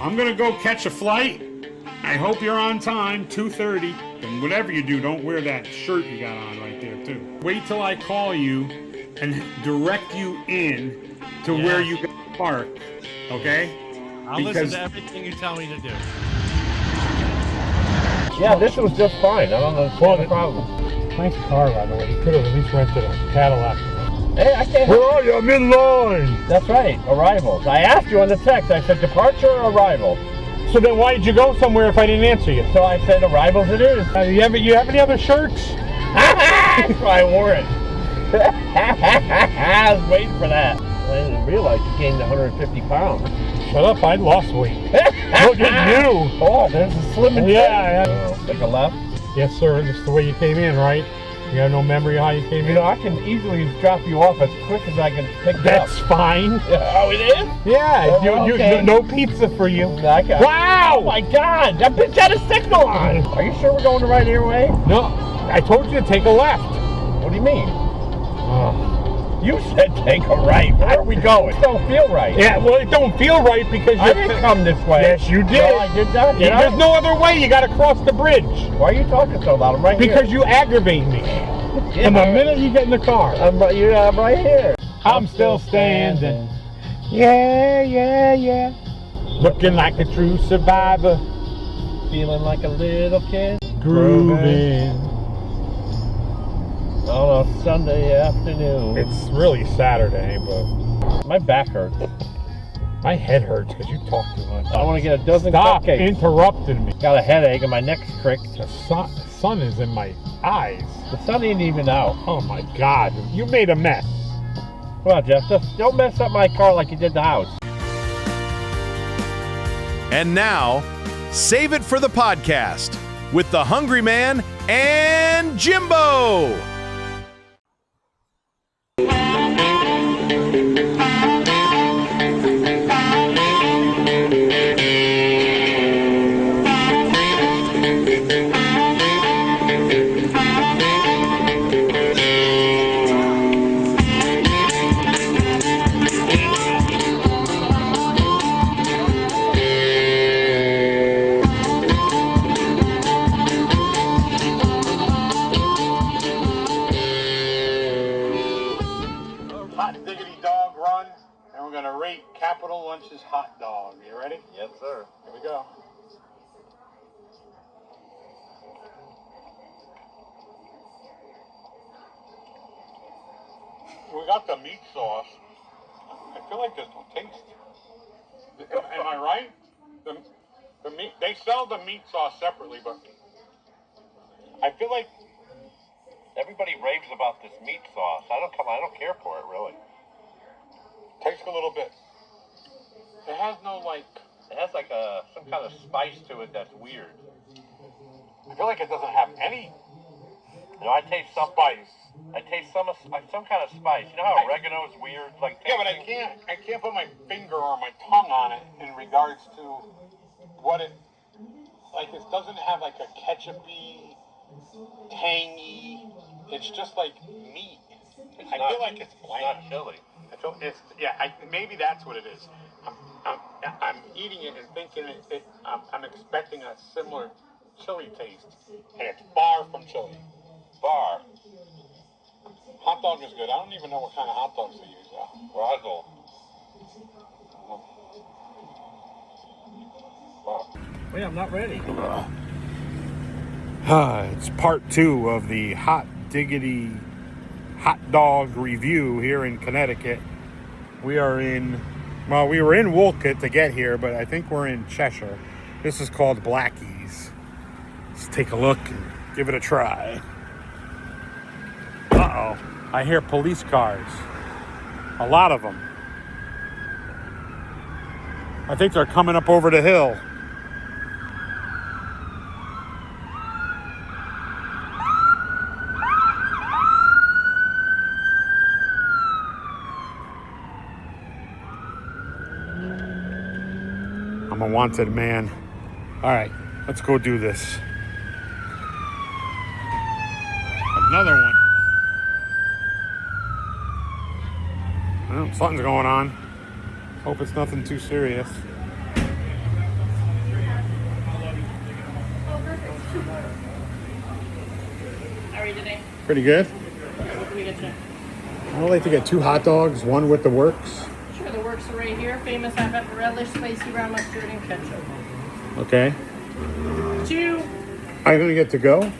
I'm gonna go catch a flight. I hope you're on time, 2:30. And whatever you do, don't wear that shirt you got on right there too. Wait till I call you and direct you in to where you can park, okay? I'll listen to everything you tell me to do. Yeah, this was just fine. I don't know what's the problem. Nice car, by the way. You could have at least rented a Cadillac. Hey, I can't. Where are you? I'm in line. That's right, arrivals. I asked you on the text. I said departure or arrival. So then why did you go somewhere if I didn't answer you? So I said arrivals it is. You have any other shirts? That's why I wore it. I was waiting for that. I didn't realize you gained 150 pounds. Shut up, I lost weight. Look at you. Oh, there's a slim and Yeah. Take a left. Yes, sir. This is the way you came in, right? You have no memory of how you came You in? know, I can easily drop you off as quick as I can pick you up. That's fine. Oh, it is? Yeah, okay. no pizza for you. Wow! Oh my God! That bitch had a signal on! Are you sure we're going the right airway? No, I told you to take a left. What do you mean? You said take a right. Where are we going? It don't feel right. Yeah, well, it don't feel right because I didn't come this way. Yes, you did. No, I did not. Yeah, there's no other way. You got to cross the bridge. Why are you talking so loud? I'm right here. Because you aggravate me. Yeah. And the minute you get in the car, I'm right here. I'm still standing. Yeah. Looking like a true survivor. Feeling like a little kid. Grooving. On a Sunday afternoon. It's really Saturday, but My back hurts. my head hurts because you talk too much. I want to get a dozen Stop cupcakes. interrupting me. Got a headache and my neck's cricked. The sun is in my eyes. The sun ain't even out. Oh my God, you made a mess. Come on, Jeff. Just don't mess up my car like you did the house. And now, save it for the podcast with the Hungry Man and Jimbo. Hot Diggity Dog Run, and we're going to rate Capital Lunch's hot dog. You ready? Yes, sir. Here we go. We got the meat sauce. I feel like there's no taste. Am I right? The meat, they sell the meat sauce separately, but I feel like Everybody raves about this meat sauce. I don't care for it really. takes a little bit. It has no It has like some kind of spice to it that's weird. I feel like it doesn't have any You know, I taste some spice. I taste some kind of spice. You know how oregano is weird, like Yeah, but I can't put my finger or my tongue on it in regards to what it like. It doesn't have like a ketchupy, tangy. It's just like meat. I feel like it's bland. It's not chili. I feel it's maybe that's what it is. I'm eating it and thinking I'm expecting a similar chili taste, and it's far from chili. Bar. Hot dog is good. I don't even know what kind of hot dogs they use though. Roswell. Wait, I'm not ready. It's part 2 of the Hot Diggity hot dog review here in Connecticut. We were in Woolcott to get here, but I think we're in Cheshire. This is called Blackie's. Let's take a look and give it a try. Uh-oh. I hear police cars. A lot of them. I think they're coming up over the hill. I'm a wanted man. All right, let's go do this. Another one. Well, something's going on. Hope it's nothing too serious. Pretty good. What can we get you? I would like to get 2 hot dogs, one with the works. Sure, the works are right here. Famous hot pepper relish, spicy brown mustard, and ketchup. Okay. 2. I'm gonna get to go. Do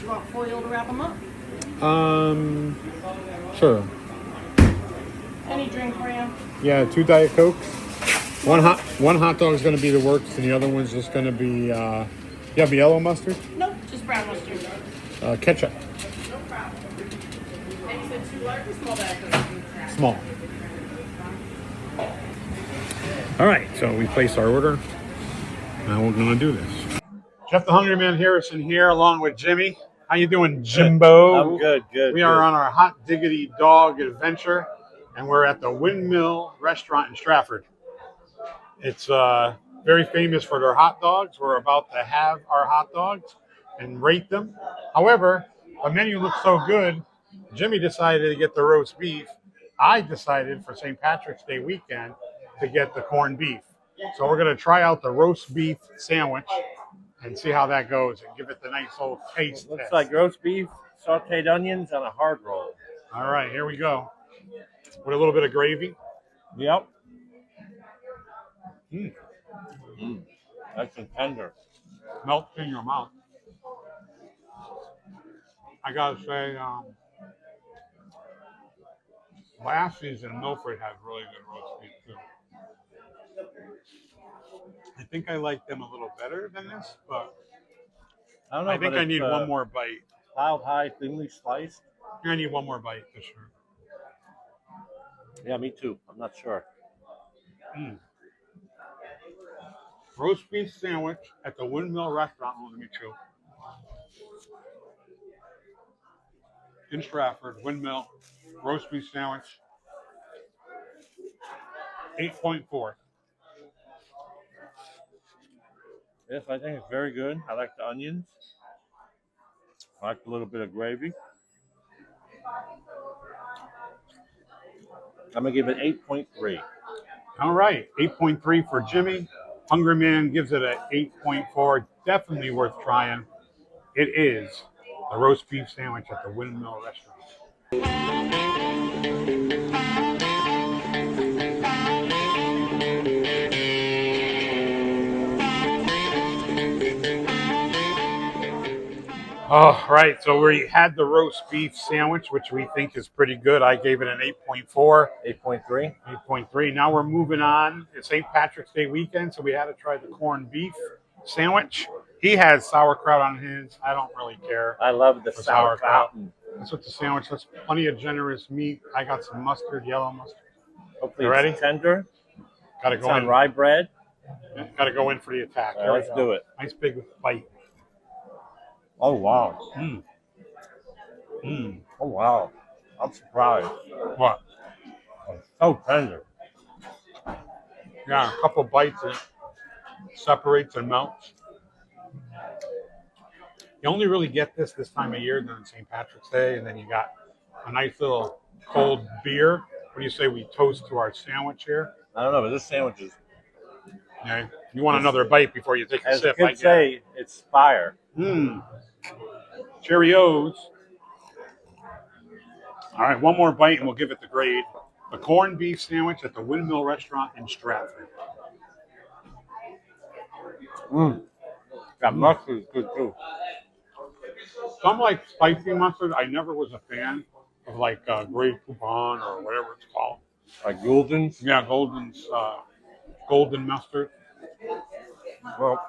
you want foil to wrap them up? Sure. Any drink for you? Yeah, 2 Diet Cokes. One hot dog is gonna be the works, and the other one's just gonna be. You have yellow mustard? Nope, just brown mustard. Ketchup. No problem. And you said 2 large or small bags? Small. All right, so we placed our order. Now we're gonna do this. Jeff the Hungry Man Harrison here, along with Jimmy. How you doing, Jimbo? I'm good. We are on our hot diggity dog adventure, and we're at the Windmill Restaurant in Stratford. It's very famous for their hot dogs. We're about to have our hot dogs and rate them. However, the menu looks so good, Jimmy decided to get the roast beef. I decided for St. Patrick's Day weekend to get the corned beef. So we're going to try out the roast beef sandwich and see how that goes and give it the nice old taste Looks test. like roast beef, sauteed onions, and a hard roll. All right, here we go. With a little bit of gravy. Yep. Nice and tender. Melts in your mouth. I gotta say, last season Milford had really good roast beef too. I think I like them a little better than this, but I don't know. I think I need one more bite. Piled high, thinly sliced. I need one more bite for sure. Yeah, me too. I'm not sure. Roast beef sandwich at the Windmill Restaurant. Let me chew. In Stratford, Windmill, roast beef sandwich. 8.4. Yes, I think it's very good. I like the onions. I like a little bit of gravy. I'm going to give it 8.3. All right, 8.3 for Jimmy. Hungry Man gives it a 8.4. Definitely worth trying. It is the roast beef sandwich at the Windmill Restaurant. All right, so we had the roast beef sandwich, which we think is pretty good. I gave it an 8.4. 8.3. 8.3. Now we're moving on. It's St. Patrick's Day weekend, so we had to try the corned beef sandwich. He has sauerkraut on his. I don't really care. I love the for sauerkraut. That's what the sandwich. That's plenty of generous meat. I got some mustard, yellow mustard. Hopefully You ready? it's tender. Got to It's go on in. rye bread. Got to go in for the attack. All right, let's do it. Nice big bite. Oh, wow. Oh, wow. I'm surprised. What? So tender. Yeah, a couple bites and it separates and melts. You only really get this time of year during St. Patrick's Day, and then you got a nice little cold beer. What do you say we toast to our sandwich here? I don't know, but this sandwich is, Yeah, you want another bite before you take a as the sip. I kids get it. say, it's fire. Cheerios. All right, one more bite and we'll give it the grade. The corned beef sandwich at the Windmill Restaurant in Stratford. That mustard is good, too. Some like spicy mustard. I never was a fan of like Grey Poupon or whatever it's called. Like Gulden's. Yeah, golden mustard. Well,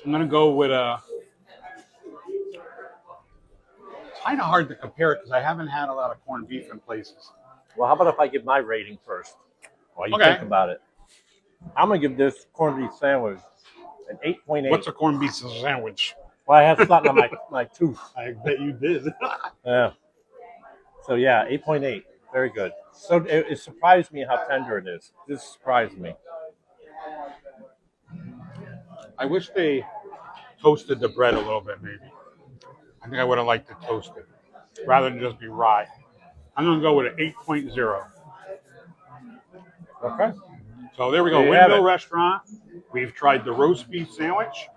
I'm gonna go with a. It's kind of hard to compare it because I haven't had a lot of corned beef in places. well, how about if I give my rating first while you Okay. think about it? I'm going to give this corned beef sandwich an 8.8. What's a corned beef sandwich? Well, I have something on my tooth. I bet you did. Yeah. So, yeah, 8.8. Very good. So it surprised me how tender it is. This surprised me. I wish they toasted the bread a little bit, maybe. I think I would have liked to toast it rather than just be rye. I'm going to go with an 8.0. Okay. So there we go. There you have Windmill it. Restaurant. We've tried the roast beef sandwich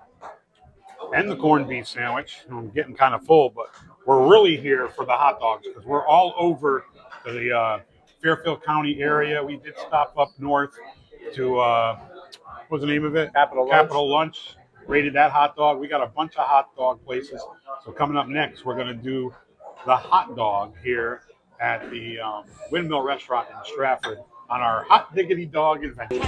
and the corned beef sandwich. I'm getting kind of full, but we're really here for the hot dogs because we're all over the Fairfield County area. We did stop up north to what's the name of it? Capital Lunch. Rated that hot dog. We got a bunch of hot dog places. So coming up next, we're going to do the hot dog here at the Windmill Restaurant in Stratford on our Hot Diggity Dog Adventure.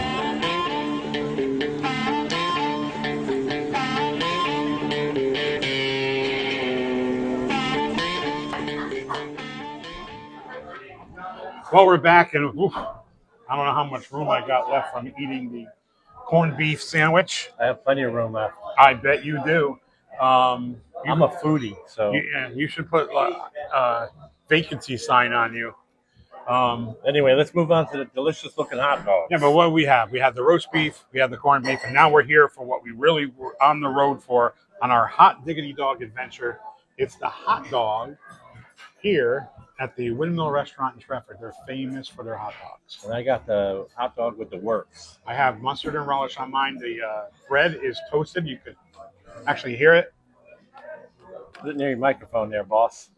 Well, we're back, and oof, I don't know how much room I got left from eating the corned beef sandwich. I have plenty of room left. I bet you do. I'm a foodie, so You should put a vacancy sign on you. anyway, let's move on to the delicious looking hot dogs. Yeah, but what do we have? We have the roast beef, we have the corned beef, and now we're here for what we really were on the road for on our Hot Diggity Dog Adventure. It's the hot dog here at the Windmill Restaurant in Stratford. They're famous for their hot dogs. And I got the hot dog with the works. I have mustard and relish on mine. The bread is toasted. You could actually hear it. Sit near your microphone there, boss.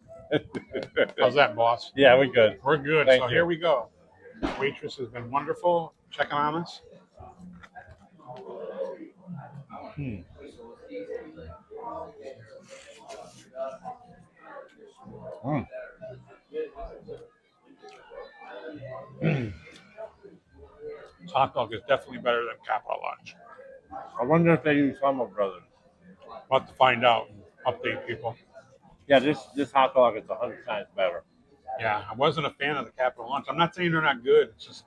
How's that, boss? Yeah, we're good. We're good. Thank So you. here we go. The waitress has been wonderful checking on us. This hot dog is definitely better than Capital Lunch. I wonder if they use Humble Brothers. We'll have to find out and update people. Yeah, this hot dog is 100 times better. Yeah, I wasn't a fan of the Capital Lunch. I'm not saying they're not good. It's just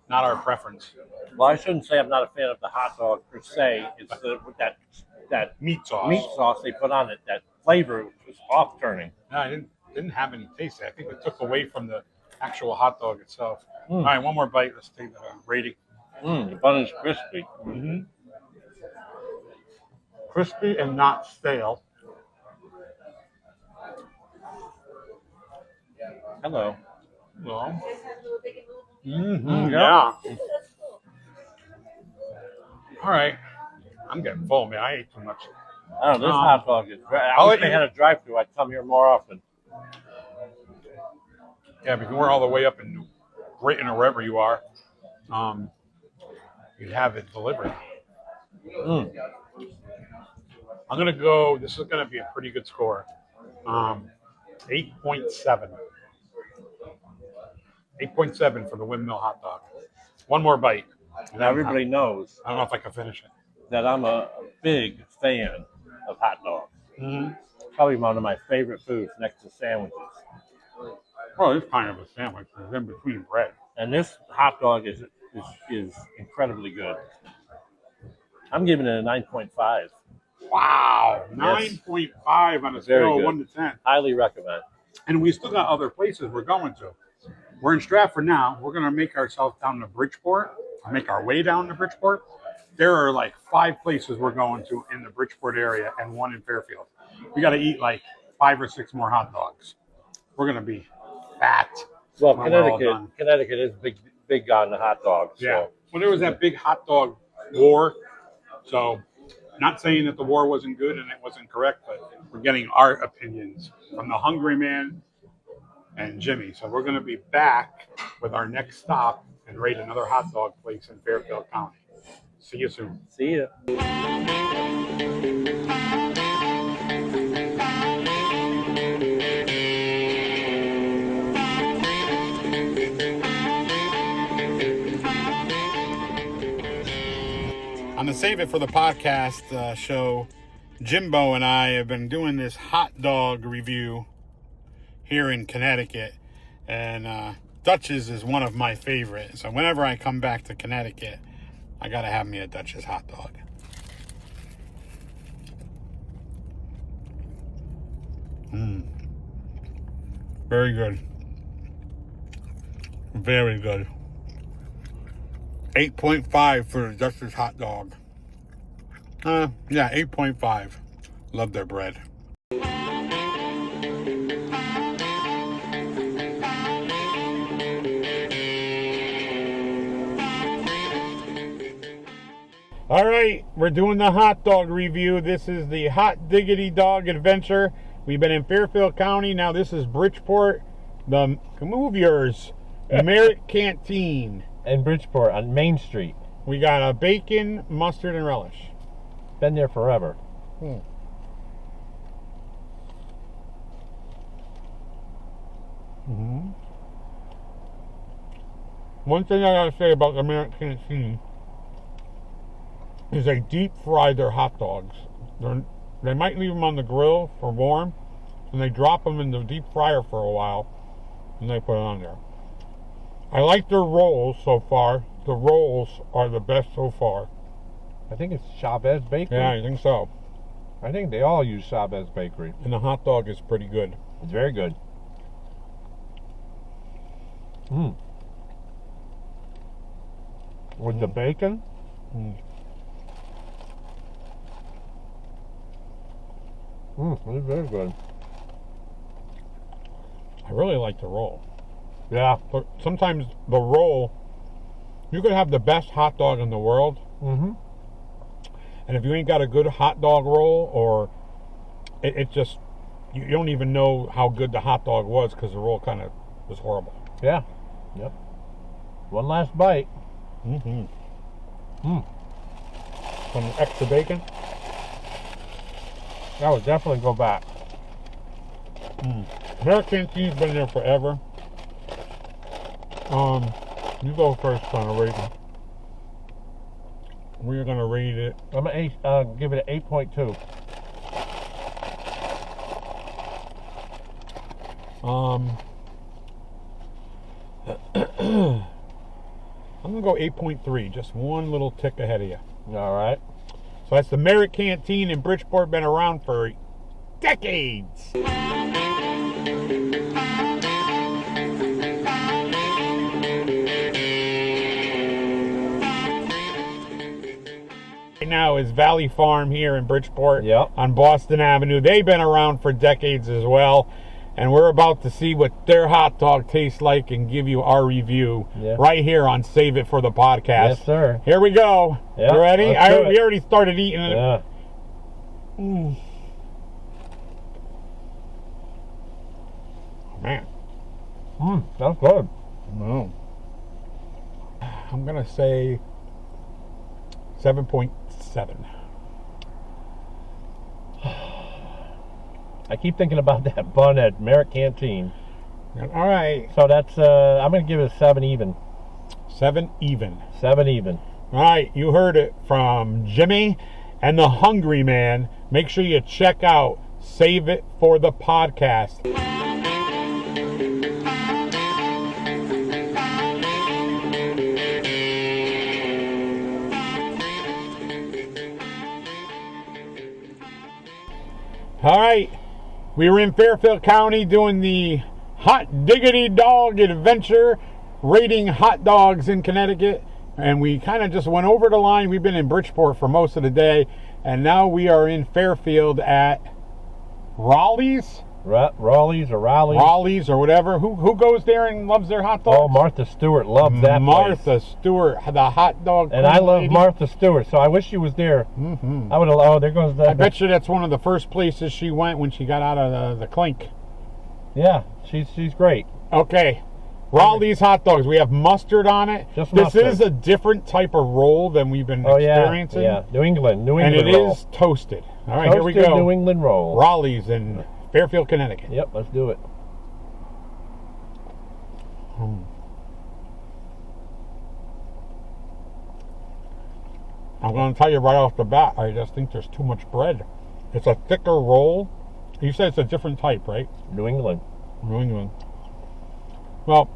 not our preference. Well, I shouldn't say I'm not a fan of the hot dog per se. It's with that Meat sauce. meat sauce they put on it. That flavor was off turning. No, I didn't have any taste. I think it took away from the actual hot dog itself. All right, one more bite. Let's take the rating. The bun is crispy. Mm-hmm. Crispy and not stale. Hello. Well, Mm-hmm. yeah. All right. I'm getting full, man. I ate too much. I don't know, this hot dog is great. I I'll wish let they you- had a drive-thru. I'd come here more often. Yeah, because we're all the way up in Britain or wherever you are. You have it delivered. I'm gonna go. This is gonna be a pretty good score. 8.7. 8.7 for the Windmill hot dog. One more bite. And Now everybody knows I don't know if I can finish it. that I'm a big fan of hot dogs. Mm-hmm. Probably one of my favorite foods next to sandwiches. Well, it's kind of a sandwich. It's in between bread. And this hot dog is incredibly good. I'm giving it a 9.5. Wow, Yes. 9.5 on a Very scale of good. 1 to 10. Highly recommend. And we still got other places we're going to. We're in Stratford now. We're going to make ourselves down to Bridgeport, make our way down to Bridgeport. There are like 5 places we're going to in the Bridgeport area and 1 in Fairfield. We got to eat like 5 or 6 more hot dogs. We're going to be fat. Well, when we're all done. Connecticut is big on the hot dogs. Yeah. So. Well, there was that big hot dog war. So, not saying that the war wasn't good and it wasn't correct, but we're getting our opinions from the Hungry Man and Jimmy. So, we're going to be back with our next stop and rate another hot dog place in Fairfield County. See you soon. See ya. On the Save It for the Podcast show, Jimbo and I have been doing this hot dog review here in Connecticut. And Dutch's is one of my favorites. So whenever I come back to Connecticut, I got to have me a Dutch's hot dog. Very good. Very good. 8.5 for the Dutch's hot dog. Yeah, 8.5. Love their bread. All right, we're doing the hot dog review. This is the Hot Diggity Dog Adventure We've been in Fairfield County. Now this is Bridgeport. Move yours. Merritt Canteen. In Bridgeport on Main Street. We got a bacon, mustard, and relish. Been there forever. One thing I gotta say about the Merritt Canteen is they deep fry their hot dogs. They might leave them on the grill for warm, and they drop them in the deep fryer for a while, and they put it on there. I like their rolls so far. The rolls are the best so far. I think it's Chavez Bakery. Yeah, I think so. I think they all use Chavez Bakery. And the hot dog is pretty good. It's very good. With the bacon. It's very good. I really like the roll. Yeah. But sometimes the roll, you could have the best hot dog in the world, and if you ain't got a good hot dog roll, or it just, you don't even know how good the hot dog was because the roll kind of was horrible. Yeah. Yep. One last bite. Some extra bacon. I would definitely go back. Merritt Canteen's been there forever. You go first on a rating. We're gonna rate it. I'm gonna give it an 8.2. I'm gonna go 8.3, just one little tick ahead of you. All right. So that's the Merritt Canteen in Bridgeport, been around for decades. Right now is Valley Farm here in Bridgeport on Boston Avenue. They've been around for decades as well. And we're about to see what their hot dog tastes like and give you our review right here on Save It for the Podcast. Yes, sir. Here we go. Yeah, you ready? We it. already started eating it. Yeah. Man. That's good. No. I'm going to say 7.7. I keep thinking about that bun at Merritt Canteen. All right. So that's, I'm going to give it a 7 even. 7 even. 7 even. All right. You heard it from Jimmy and the Hungry Man. Make sure you check out Save It for the Podcast. All right. We were in Fairfield County doing the Hot Diggity Dog Adventure, rating hot dogs in Connecticut. And we kind of just went over the line. We've been in Bridgeport for most of the day. And now we are in Fairfield at Raleigh's? Raleigh's or Raleigh's? Raleigh's or whatever. Who goes there and loves their hot dogs? Oh, Martha Stewart loves that Martha place. Stewart, the hot dog. And I love lady. Martha Stewart, so I wish she was there. I would have, oh, there goes the... I bet you that's one of the first places she went when she got out of the clink. Yeah, she's great. Okay. Raleigh's hot dogs. We have mustard on it. Just this mustard. is a different type of roll than we've been experiencing. Yeah, New England and it roll. is toasted. All right, Toasted here we go. New England roll. Raleigh's in Fairfield, Connecticut. Yep, let's do it. I'm going to tell you right off the bat, I just think there's too much bread. It's a thicker roll. You said it's a different type, right? New England. New England. Well,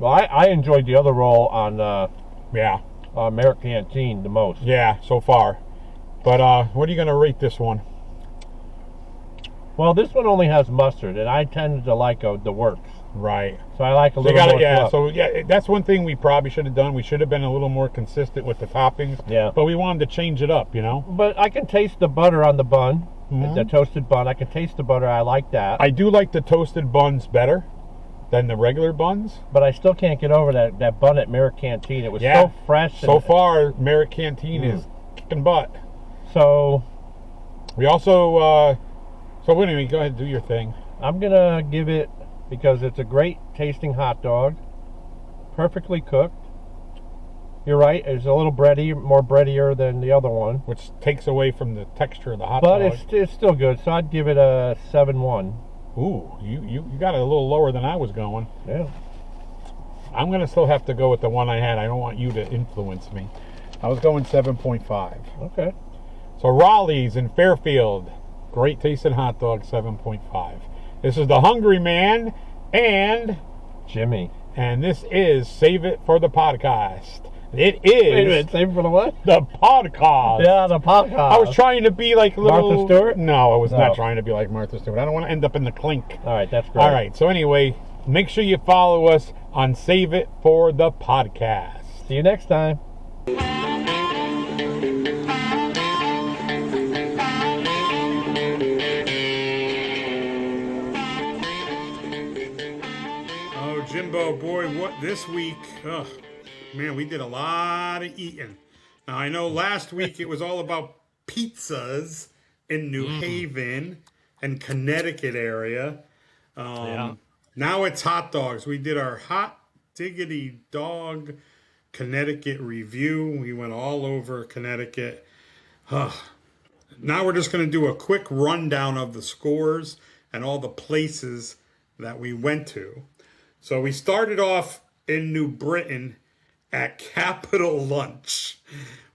I enjoyed the other roll on yeah, Merritt Canteen the most. yeah, so far. But what are you going to rate this one? Well, this one only has mustard, and I tend to like the works. Right. So I like a So little more yeah, fluff. so yeah, that's one thing we probably should have done. We should have been a little more consistent with the toppings. Yeah. But we wanted to change it up, you know? But I can taste the butter on the bun, the toasted bun. I can taste the butter. I like that. I do like the toasted buns better than the regular buns. But I still can't get over that bun at Merritt Canteen. It was Yeah. so fresh. So and, far, Merritt Canteen is kicking butt. So We also So anyway, go ahead and do your thing. I'm gonna give it, because it's a great tasting hot dog, perfectly cooked. You're right, it's a little bready, more breadier than the other one, Which takes away from the texture of the hot but dog. it's still good. So I'd give it a 7-1. Ooh, you got it a little lower than I was going. Yeah. I'm going to still have to go with the one I had. I don't want you to influence me. I was going 7.5. Okay. So Raleigh's in Fairfield. Great tasting hot dog, 7.5. This is the Hungry Man and Jimmy. this is Save It for the Podcast. It is Wait a minute, save for the what? the podcast. Yeah, the podcast. I was trying to be like little Martha Stewart? No, I was No. not trying to be like Martha Stewart. I don't want to end up in the clink. All right, that's great. All right. So anyway, make sure you follow us on Save It for the Podcast. See you next time. Oh, Jimbo, boy, what this week? Ugh, man, we did a lot of eating. Now I know last week it was all about pizzas in New Haven and Connecticut area. Now it's hot dogs. We did our hot diggity dog Connecticut review. We went all over Connecticut. Now we're just going to do a quick rundown of the scores and all the places that we went to. So we started off in New Britain at Capital Lunch,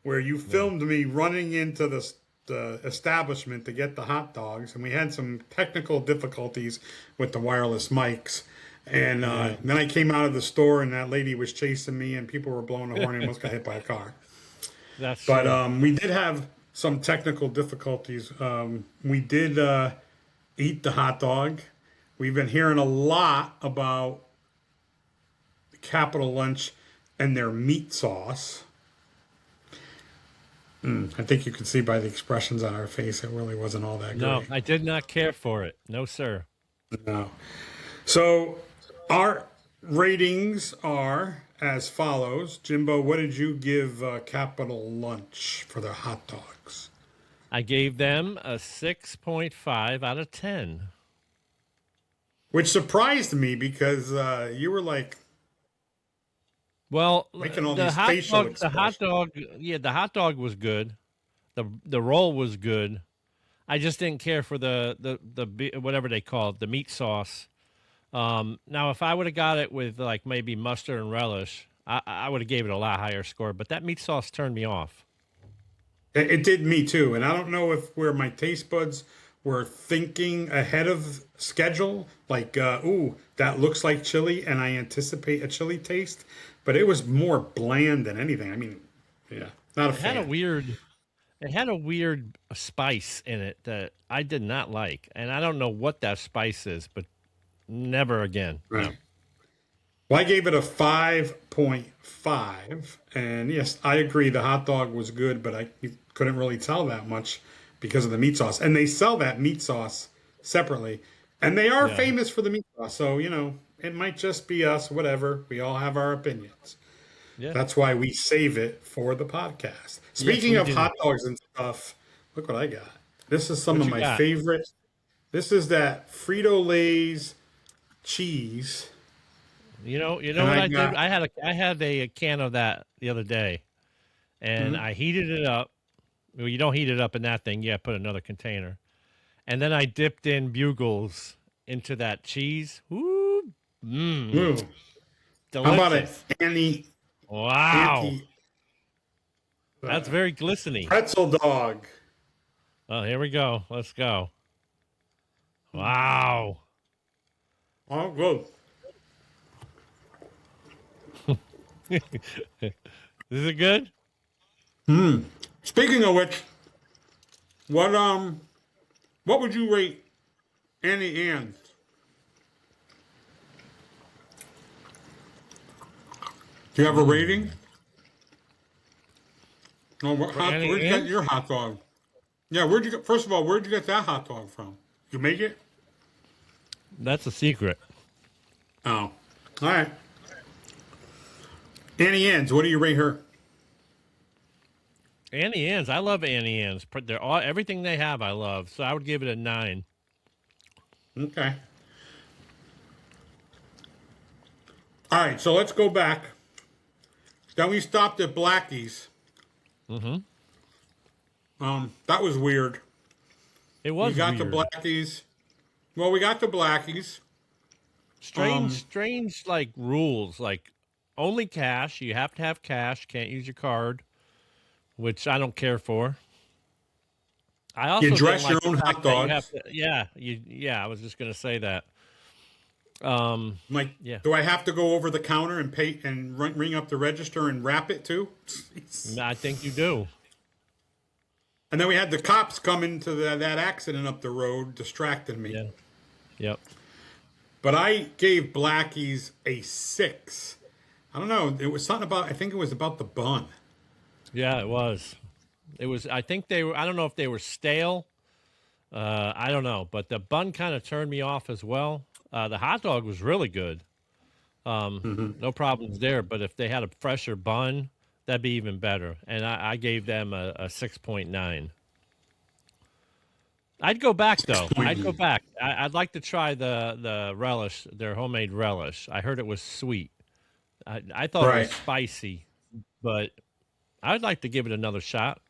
where you filmed me running into the establishment to get the hot dogs, and we had some technical difficulties with the wireless mics. And then I came out of the store, and that lady was chasing me, and people were blowing the horn and almost got hit by a car. But we did have some technical difficulties. We did eat the hot dog. We've been hearing a lot about Capital Lunch and their meat sauce. I think you can see by the expressions on our face, it really wasn't all that No, great. I did not care for it. No, sir. No. So our ratings are as follows. Jimbo, what did you give Capital Lunch for their hot dogs? I gave them a 6.5 out of 10. Which surprised me because you were like, Well, making all the these hot facial dog, the hot dog, the hot dog was good. The roll was good. I just didn't care for the whatever they call it, the meat sauce. Now, if I would have got it with like maybe mustard and relish, I would have gave it a lot higher score. But that meat sauce turned me off. it did me too. And I don't know if where my taste buds were thinking ahead of schedule, like, ooh, that looks like chili, and I anticipate a chili taste. But it was more bland than anything. I mean, yeah, not a It had a fan. weird spice in it that I did not like, and I don't know what that spice is, but never again. No. Right. Well, I gave it a 5.5. And yes, I agree. The hot dog was good, but I couldn't really tell that much because of the meat sauce. And they sell that meat sauce separately. And they are famous for the meat sauce. So, it might just be us, whatever. We all have our opinions. Yeah. That's why we save it for the podcast. Speaking of do. hot dogs and stuff, look what I got. This is some What of you my got? favorite. This is that Frito-Lay's cheese. You know And what I I did? got- I had a can of that the other day, and I heated it up. Well, you don't heat it up in that thing. You gotta put another container, and then I dipped in Bugles into that cheese. Ooh, Ooh. delicious! How about it, Annie? Wow, that's very glistening. Pretzel dog. Oh, here we go. Let's go. Wow. Oh, good. Is it good? Speaking of which, what would you rate Annie Ann's? Do you have a rating? No, Annie where'd you get Ann's? your hot dog? Yeah, where'd you get? First of all, where'd you get that hot dog from? Did you make it? That's a secret. Oh, all right. Annie Ann's, what do you rate her? Annie Ann's. I love Annie Ann's. They're everything they have I love. So I would give it a 9. Okay. All right, so let's go back. Then we stopped at Blackie's. Mm-hmm. That was weird. It was We got weird. the Blackies. Well, we got the Blackies. Strange like rules, like only cash. You have to have cash. Can't use your card, which I don't care for. I also You didn't dress like your the own fact hot that you dogs. have to- yeah. I was just gonna say that. I'm like, Yeah. do I have to go over the counter and pay and ring up the register and wrap it too? I think you do. And then we had the cops come into that accident up the road, distracting me. Yeah. Yep. But I gave Blackie's a 6. I don't know. It was something about. I think it was about the bun. Yeah, it was. It was. I think they were. I don't know if they were stale. I don't know, but the bun kind of turned me off as well. The hot dog was really good. No problems there. But if they had a fresher bun, that'd be even better. And I gave them a 6.9. I'd go back though. I'd go back. I'd like to try the relish, their homemade relish. I heard it was sweet. I thought it Right. was spicy, but I'd like to give it another shot.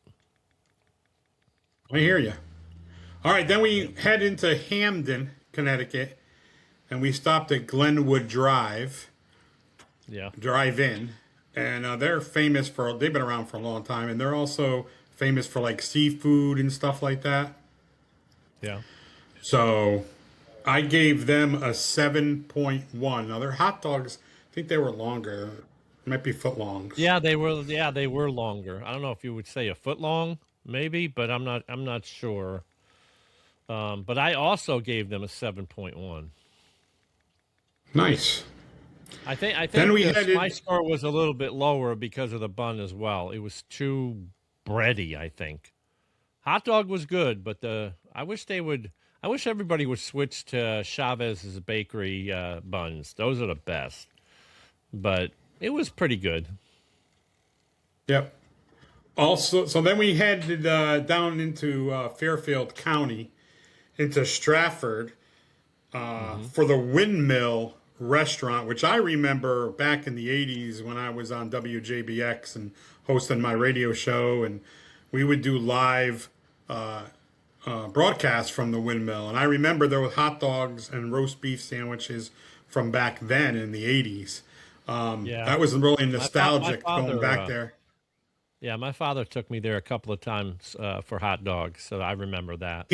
I hear you. All right, then we head into Hamden, Connecticut, and we stopped at Glenwood Yeah. Drive-In, and they're famous for. They've been around for a long time, and they're also famous for like seafood and stuff like that. Yeah. So I gave them a 7.1. Now their hot dogs, I think they were longer. Might be foot long. Yeah, they were. Yeah, they were longer. I don't know if you would say a foot long, maybe, but I'm not sure. But I also gave them a 7.1. Nice. I think Then we this- headed- my score was a little bit lower because of the bun as well. It was too bready, I think. Hot dog was good, but I wish everybody would switch to Chavez's bakery buns. Those are the best. But it was pretty good. Yep. Also, so then we headed down into Fairfield County, into Stratford, for the Windmill Restaurant, which I remember back in the 80s when I was on WJBX and hosting my radio show, and we would do live broadcasts from the Windmill. And I remember there were hot dogs and roast beef sandwiches from back then in the 80s. Yeah. That was really nostalgic father, going back there. Yeah, my father took me there a couple of times for hot dogs, so I remember that.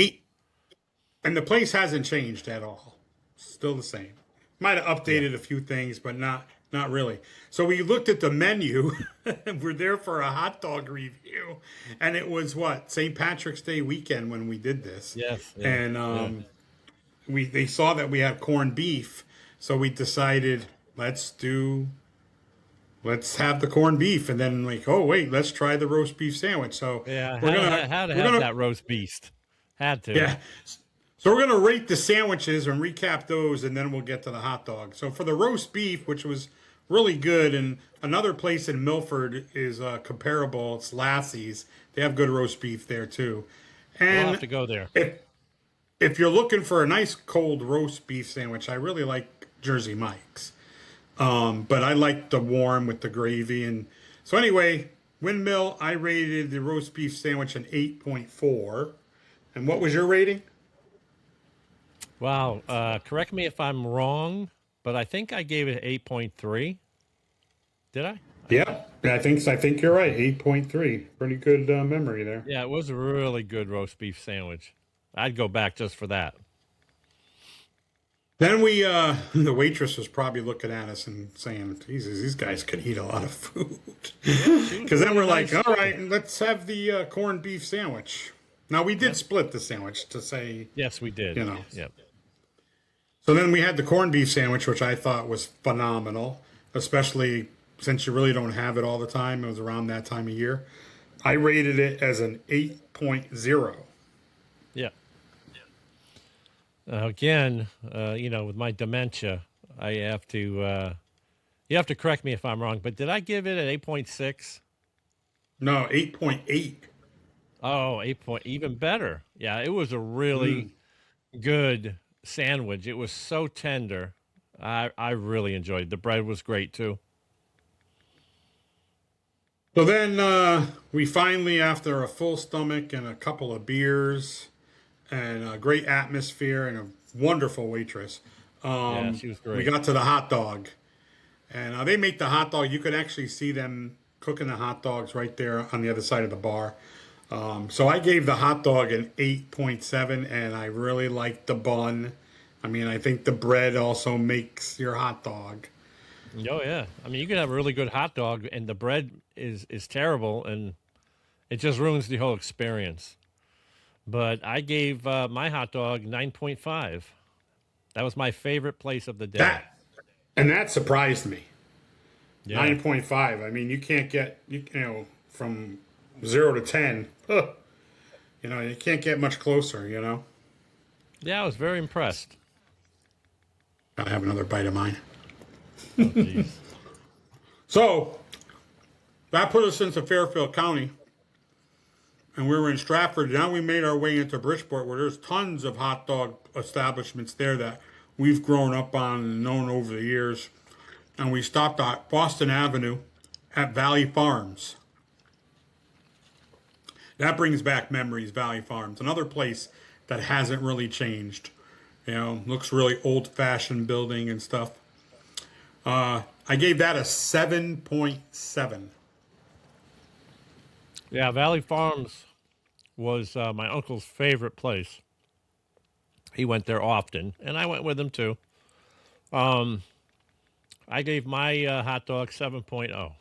And the place hasn't changed at all. Still the same. Might have updated a few things, but not really. So we looked at the menu. We're there for a hot dog review, and it was what, St. Patrick's Day weekend when we did this. Yes. Yeah, And they saw that we had corned beef, so we decided let's have the corned beef, and then like, oh wait, let's try the roast beef sandwich. So yeah, we're had to have that roast beast. Had to. yeah. So we're going to rate the sandwiches and recap those, and then we'll get to the hot dog. So for the roast beef, which was really good, and another place in Milford is comparable. It's Lassie's. They have good roast beef there too. We'll And have to go there. if you're looking for a nice cold roast beef sandwich, I really like Jersey Mike's. But I like the warm with the gravy. And so anyway, Windmill, I rated the roast beef sandwich an 8.4. And what was your rating? Wow. Correct me if I'm wrong, but I think I gave it 8.3. Did I? Yeah, I think you're right. 8.3. Pretty good memory there. Yeah, it was a really good roast beef sandwich. I'd go back just for that. Then we, the waitress was probably looking at us and saying, Jesus, these guys could eat a lot of food. Because then we're like, all right, let's have the corned beef sandwich. Now, we did split the sandwich to say, Yes, we did. You know. Yep. so then we had the corned beef sandwich, which I thought was phenomenal, especially since you really don't have it all the time. It was around that time of year. I rated it as an 8.0. Yeah. Again, with my dementia, I have to. You have to correct me if I'm wrong, but did I give it an 8.6? No, 8.8. Oh, 8 point, even better. Yeah, it was a really good sandwich. It was so tender. I really enjoyed it. The bread was great too. So then we finally, after a full stomach and a couple of beers and a great atmosphere and a wonderful waitress, Yeah, she was we great. got to the hot dog. And they make the hot dog. You can actually see them cooking the hot dogs right there on the other side of the bar. So I gave the hot dog an 8.7, and I really liked the bun. I mean, I think the bread also makes your hot dog. Oh yeah, I mean you can have a really good hot dog, and the bread is terrible, and it just ruins the whole experience. But I gave my hot dog 9.5. That was my favorite place of the day. That surprised me. Yeah, 9.5. I mean, you can't get from 0 to 10. Huh, you can't get much closer. yeah, I was very impressed. Gotta have another bite of mine. Oh, jeez. So that put us into Fairfield County, and we were in Stratford. Now we made our way into Bridgeport, where there's tons of hot dog establishments there that we've grown up on and known over the years. And we stopped at Boston Avenue at Valley Farms. That brings back memories, Valley Farms. Another place that hasn't really changed. Looks really old-fashioned building and stuff. I gave that a 7.7. Yeah, Valley Farms was my uncle's favorite place. He went there often, and I went with him too. I gave my hot dog 7.0.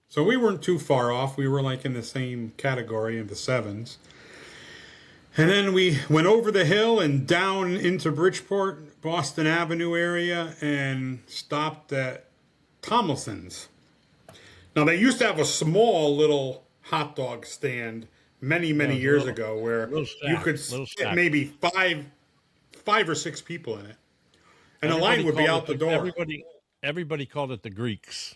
So we weren't too far off. We were like in the same category of the sevens. And then we went over the hill and down into Bridgeport, Boston Avenue area, and stopped at Tomlinson's. Now, they used to have a small little hot dog stand many years ago where little you shack, could little fit shack. maybe five or six people in it. And the line would be out the door. Everybody called it the Greeks.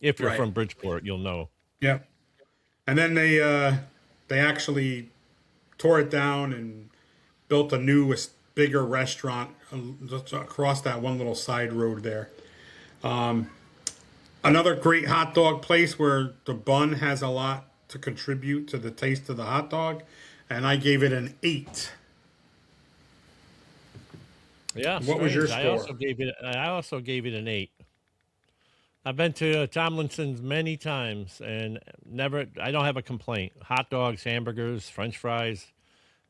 If you're Right. from Bridgeport, you'll know. Yep. And then they actually tore it down and built a new, bigger restaurant across that one little side road there. Another great hot dog place where the bun has a lot to contribute to the taste of the hot dog, and I gave it an 8. Yeah. What was your strange. I also gave it an 8. I've been to Tomlinson's many times and I don't have a complaint. Hot dogs, hamburgers, French fries.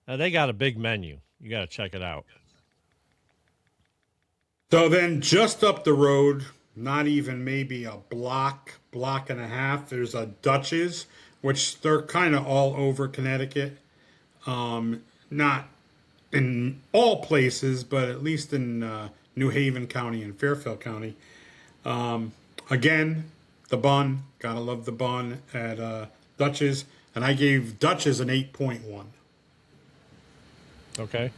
They got a big menu. You got to check it out. So then just up the road, not even maybe a block and a half, there's a Dutch's, which they're kind of all over Connecticut. Not in all places, but at least in New Haven County and Fairfield County. Again, the bun, gotta love the bun at Dutch's, and I gave Dutch's an 8.1. Okay.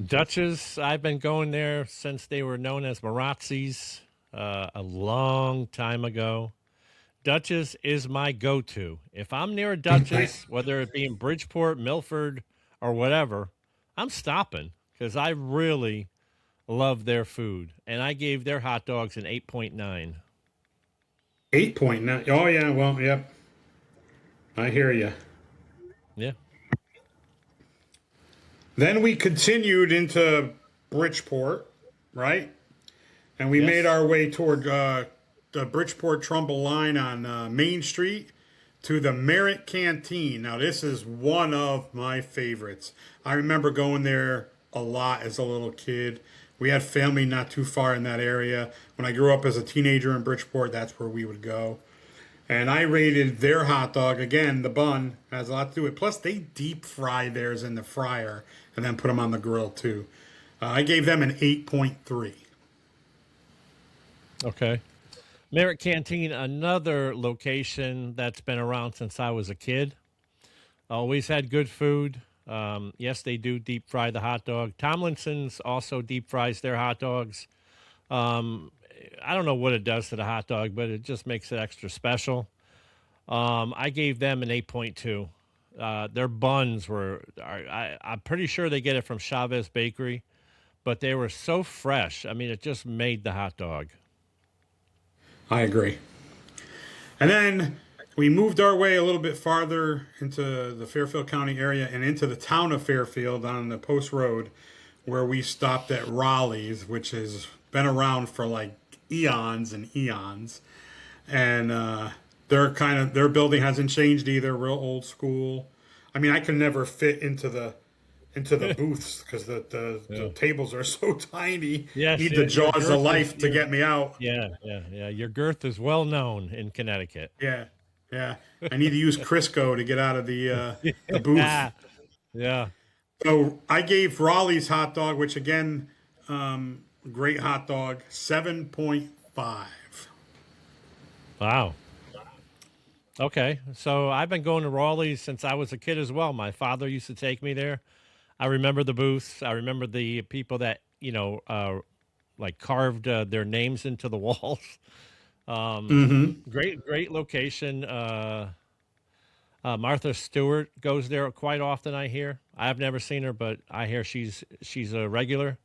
Dutch's, I've been going there since they were known as Marazzi's a long time ago. Dutch's is my go-to. If I'm near a Dutch's, whether it be in Bridgeport, Milford, or whatever, I'm stopping because I really love their food. And I gave their hot dogs an 8.9. 8.9. Oh, yeah, well, yep. I hear you. Yeah. Then we continued into Bridgeport, right? And we Yes. made our way toward the Bridgeport Trumbull line on Main Street to the Merritt Canteen. Now, this is one of my favorites. I remember going there a lot as a little kid. We had family not too far in that area. When I grew up as a teenager in Bridgeport, that's where we would go. And I rated their hot dog, again, the bun has a lot to do with it. Plus, they deep fry theirs in the fryer and then put them on the grill, too. I gave them an 8.3. Okay. Merritt Canteen, another location that's been around since I was a kid. Always had good food. Yes, they do deep fry the hot dog. Tomlinson's also deep fries their hot dogs. I don't know what it does to the hot dog, but it just makes it extra special. I gave them an 8.2. Their buns I'm pretty sure they get it from Chavez Bakery, but they were so fresh. I mean, it just made the hot dog. I agree. And then we moved our way a little bit farther into the Fairfield County area and into the town of Fairfield on the Post Road, where we stopped at Raleigh's, which has been around for like eons and eons. And their building hasn't changed either, real old school. I mean, I could never fit into the booths because the tables are so tiny. Yes, Need the jaws of life to get me out. Yeah. Your girth is well known in Connecticut. Yeah. I need to use Crisco to get out of the booth. Yeah. So I gave Raleigh's hot dog, which again, great hot dog, 7.5. Wow. Okay, so I've been going to Raleigh's since I was a kid as well. My father used to take me there. I remember the booths. I remember the people that like carved their names into the walls. Great location. Martha Stewart goes there quite often. I hear. I've never seen her, but I hear she's a regular.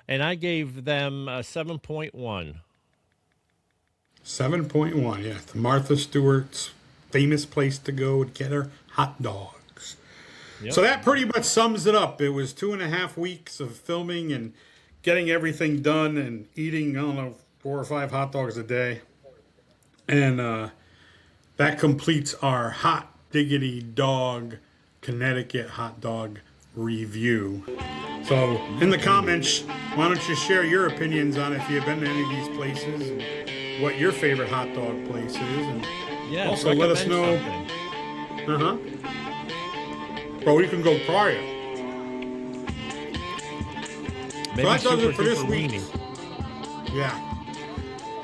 And I gave them a 7.1. 7.1. Yeah, the Martha Stewart's famous place to go to get her hot dogs. Yep. So that pretty much sums it up. It was 2.5 weeks of filming and getting everything done and eating, I don't know, 4 or 5 hot dogs a day. And that completes our Hot Diggity Dog Connecticut hot dog review. So in the comments, why don't you share your opinions on if you've been to any of these places and what your favorite hot dog place is. And also let us know. Well, you can go try it. Maybe so that does it for this week. weenie. Yeah.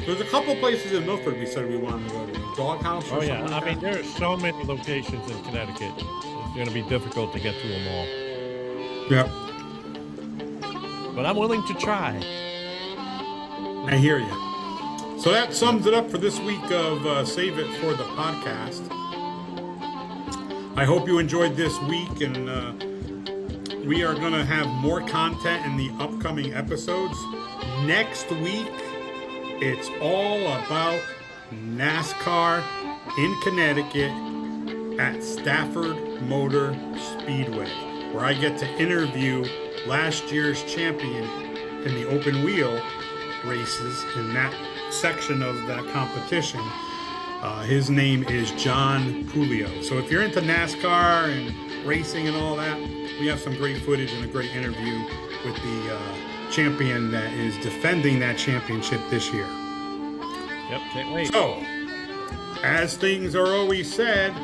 There's a couple places in Milford we said we wanted to go to. Doghouse or something like I mean, that. there are so many locations in Connecticut. It's going to be difficult to get to them all. Yep. But I'm willing to try. I hear you. So that sums it up for this week of Save It for the Podcast. I hope you enjoyed this week, and we are going to have more content in the upcoming episodes. Next week, it's all about NASCAR in Connecticut at Stafford Motor Speedway, where I get to interview last year's champion in the open wheel races in that section of that competition. His name is John Pulio. So if you're into NASCAR and racing and all that, we have some great footage and a great interview with the champion that is defending that championship this year. Yep, can't wait. So, as things are always said,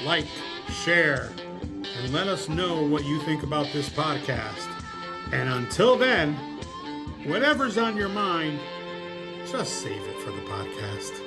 like, share, and let us know what you think about this podcast. And until then, whatever's on your mind, just save it for the podcast.